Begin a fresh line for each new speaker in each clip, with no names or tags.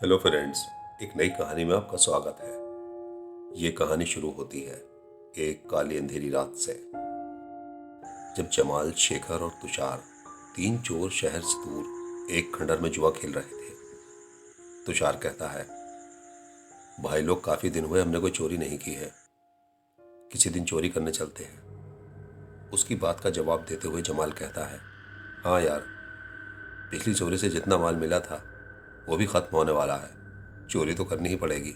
Hello friends. एक नई कहानी में आपका स्वागत है। ये कहानी शुरू होती है एक काली अंधेरी रात से, जब जमाल, शेखर और तुषार, तीन चोर शहर से दूर एक खंडर में जुआ खेल रहे थे। तुषार कहता है, भाई लोग, काफी दिन हुए हमने कोई चोरी नहीं की है, किसी दिन चोरी करने चलते हैं। उसकी बात का जवाब देते हुए जमाल कहता है, हाँ यार, पिछली चोरी से जितना माल मिला था वो भी खत्म होने वाला है, चोरी तो करनी ही पड़ेगी।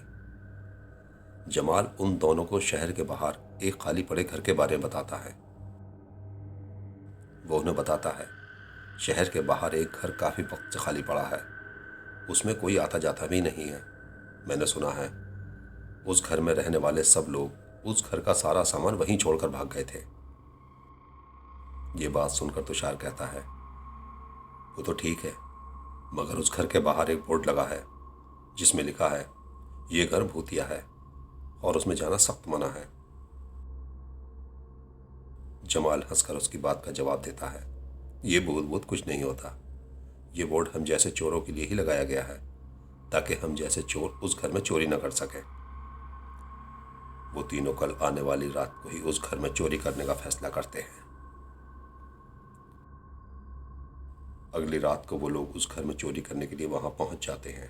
जमाल उन दोनों को शहर के बाहर एक खाली पड़े घर के बारे में बताता है। वो उन्हें बताता है, शहर के बाहर एक घर काफी वक्त से खाली पड़ा है, उसमें कोई आता जाता भी नहीं है। मैंने सुना है उस घर में रहने वाले सब लोग उस घर का सारा सामान वहीं छोड़कर भाग गए थे। ये बात सुनकर तुषार कहता है, वो तो ठीक है, मगर उस घर के बाहर एक बोर्ड लगा है जिसमें लिखा है, ये घर भूतिया है और उसमें जाना सख्त मना है। जमाल हंसकर उसकी बात का जवाब देता है, ये भूत भूत कुछ नहीं होता, ये बोर्ड हम जैसे चोरों के लिए ही लगाया गया है, ताकि हम जैसे चोर उस घर में चोरी न कर सकें। वो तीनों कल आने वाली रात को ही उस घर में चोरी करने का फैसला करते हैं। अगली रात को वो लोग उस घर में चोरी करने के लिए वहां पहुंच जाते हैं।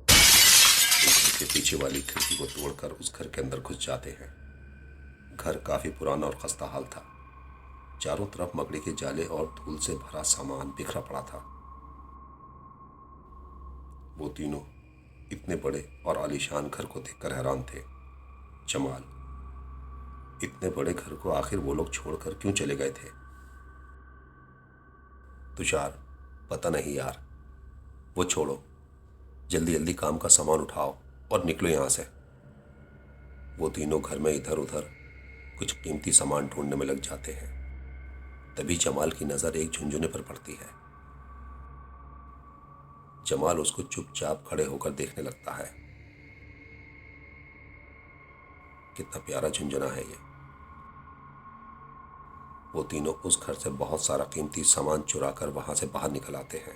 घर के पीछे वाली खिड़की को तोड़कर उस घर के अंदर घुस जाते हैं। घर काफी पुराना और खस्ता हाल था। चारों तरफ मकड़ी के जाले और धूल से भरा सामान बिखरा पड़ा था। वो तीनों इतने बड़े और आलीशान घर को देखकर हैरान थे। जमाल, इतने बड़े घर को आखिर वो लोग छोड़कर क्यों चले गए थे? तुषार, पता नहीं यार, वो छोड़ो, जल्दी जल्दी काम का सामान उठाओ और निकलो यहां से। वो तीनों घर में इधर उधर कुछ कीमती सामान ढूंढने में लग जाते हैं। तभी जमाल की नजर एक झुंझुने पर पड़ती है। जमाल उसको चुपचाप खड़े होकर देखने लगता है। कितना प्यारा झुंझुना है ये। वो तीनों उस घर से बहुत सारा कीमती सामान चुरा कर वहां से बाहर निकल आते हैं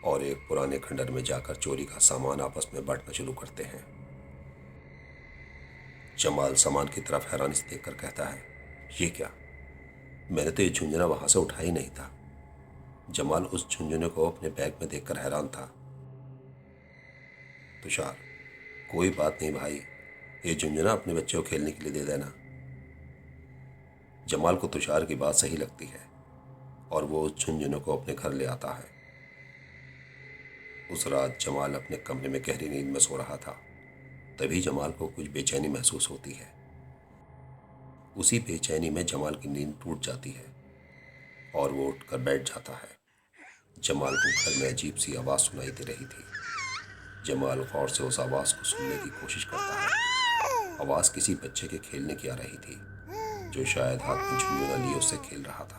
और एक पुराने खंडर में जाकर चोरी का सामान आपस में बांटना शुरू करते हैं। जमाल सामान की तरफ हैरानी से देखकर कहता है, ये क्या? मैंने तो ये झुंझुना वहां से उठाया ही नहीं था। जमाल उस झुंझुने को अपने बैग में देखकर हैरान था। तुषार, कोई बात नहीं भाई, ये झुंझुना अपने बच्चे को खेलने के लिए दे देना। जमाल को तुषार की बात सही लगती है और वो उस झुंझुने को अपने घर ले आता है। उस रात जमाल अपने कमरे में गहरी नींद में सो रहा था। तभी जमाल को कुछ बेचैनी महसूस होती है। उसी बेचैनी में जमाल की नींद टूट जाती है और वो उठकर बैठ जाता है। जमाल को घर में अजीब सी आवाज़ सुनाई दे रही थी। जमाल गौर से उस आवाज़ को सुनने की कोशिश करता है। आवाज़ किसी बच्चे के खेलने की आ रही थी, जो शायद हाथ में झुंझुना लिए उससे खेल रहा था।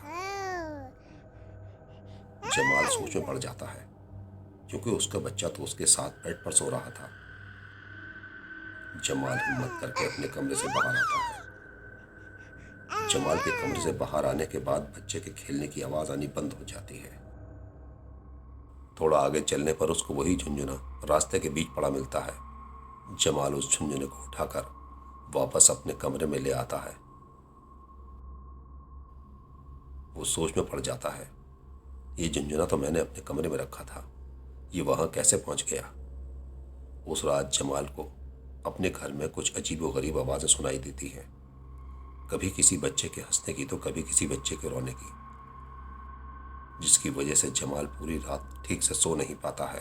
जमाल सोच में पड़ जाता है, क्योंकि उसका बच्चा तो उसके साथ बेड पर सो रहा था। जमाल हिम्मत करके अपने कमरे से बाहर आता है। जमाल के कमरे से बाहर आने के बाद बच्चे के खेलने की आवाज़ आनी बंद हो जाती है। थोड़ा आगे चलने पर उसको वही झुंझुना रास्ते के बीच पड़ा मिलता है। जमाल उस झुंझुने को उठाकर वापस अपने कमरे में ले आता है। वो सोच में पड़ जाता है, ये झुंझुना तो मैंने अपने कमरे में रखा था, ये वहां कैसे पहुंच गया? उस रात जमाल को अपने घर में कुछ अजीबोगरीब आवाज़ें सुनाई देती हैं। कभी किसी बच्चे के हंसने की तो कभी किसी बच्चे के रोने की, जिसकी वजह से जमाल पूरी रात ठीक से सो नहीं पाता है।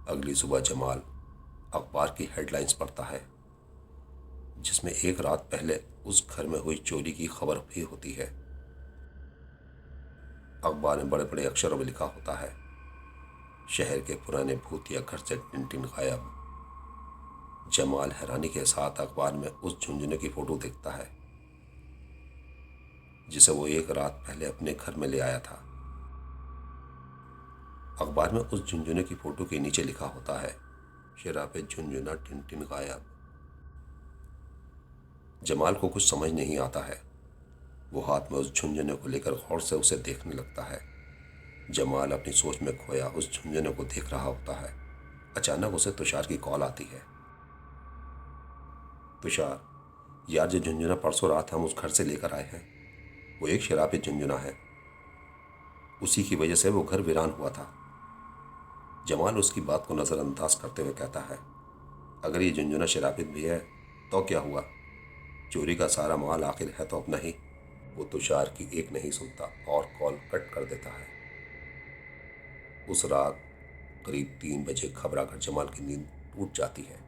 अगली सुबह जमाल अखबार की हेडलाइंस पढ़ता है, जिसमें एक रात पहले उस घर में हुई चोरी की खबर भी होती है। अखबार में बड़े बड़े अक्षरों में लिखा होता है, शहर के पुराने भूतिया घर से टिनटिन गायब। जमाल हैरानी के साथ अखबार में उस झुंझुने की फोटो देखता है, जिसे वो एक रात पहले अपने घर में ले आया था। अखबार में उस झुंझुने की फोटो के नीचे लिखा होता है, शराबे झुंझुना टिनटिन गायब। जमाल को कुछ समझ नहीं आता है। वो हाथ में उस झुंझुने को लेकर गौर से उसे देखने लगता है। जमाल अपनी सोच में खोया उस झुंझुने को देख रहा होता है। अचानक उसे तुषार की कॉल आती है। तुषार, यार जो झुंझुना परसों रात हम उस घर से लेकर आए हैं वो एक शराबी झुंझुना है। उसी की वजह से वो घर वीरान हुआ था। जमाल उसकी बात को नज़रअंदाज करते हुए कहता है, अगर ये झुंझुना शराबित भी है तो क्या हुआ? चोरी का सारा माल आखिर है तो अपना ही। वो तुषार की एक नहीं सुनता और कॉल कट कर देता है। उस रात करीब 3 बजे घबराकर जमाल की नींद टूट जाती है।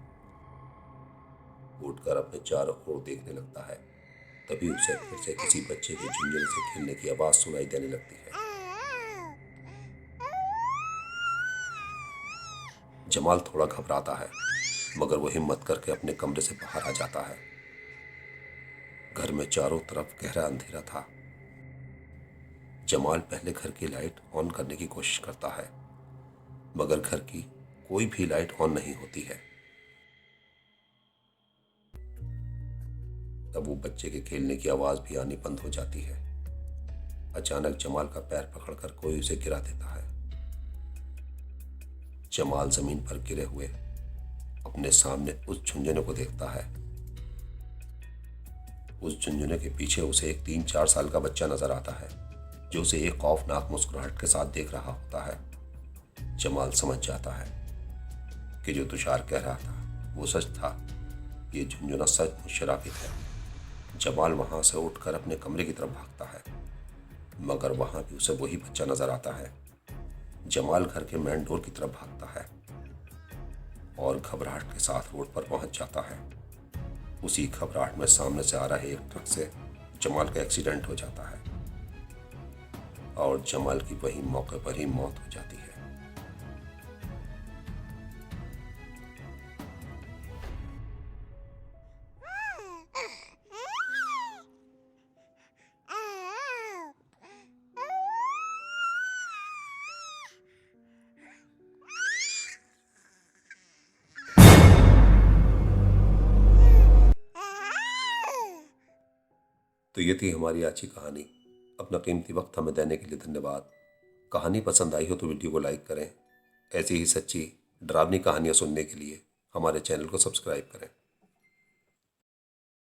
उठकर अपने चारों ओर देखने लगता है। तभी उसे फिर से किसी बच्चे के झुंझुने से खेलने की आवाज सुनाई देने लगती है। जमाल थोड़ा घबराता है, मगर वो हिम्मत करके अपने कमरे से बाहर आ जाता है। घर में चारों तरफ गहरा अंधेरा था। जमाल पहले घर की लाइट ऑन करने की कोशिश करता है, मगर घर की कोई भी लाइट ऑन नहीं होती है। तब वो बच्चे के खेलने की आवाज भी आनी बंद हो जाती है। अचानक जमाल का पैर पकड़कर कोई उसे गिरा देता है। जमाल जमीन पर गिरे हुए अपने सामने उस झुंझुने को देखता है। उस झुंझुने के पीछे उसे एक 3-4 साल का बच्चा नजर आता है, जो उसे एक खौफनाक मुस्कुराहट के साथ देख रहा होता है। जमाल समझ जाता है कि जो तुषार कह रहा था वो सच था। ये झुंझुना सचमुच शराबित है। जमाल वहां से उठकर अपने कमरे की तरफ भागता है, मगर वहां भी उसे वही बच्चा नजर आता है। जमाल घर के मेन डोर की तरफ भागता है और घबराहट के साथ रोड पर पहुंच जाता है। उसी घबराहट में सामने से आ रहे एक ट्रक से जमाल का एक्सीडेंट हो जाता है और जमाल की वही मौके पर ही मौत हो जाती है। तो ये थी हमारी आज की कहानी। अपना कीमती वक्त हमें देने के लिए धन्यवाद। कहानी पसंद आई हो तो वीडियो को लाइक करें। ऐसी ही सच्ची डरावनी कहानियां सुनने के लिए हमारे चैनल को सब्सक्राइब करें।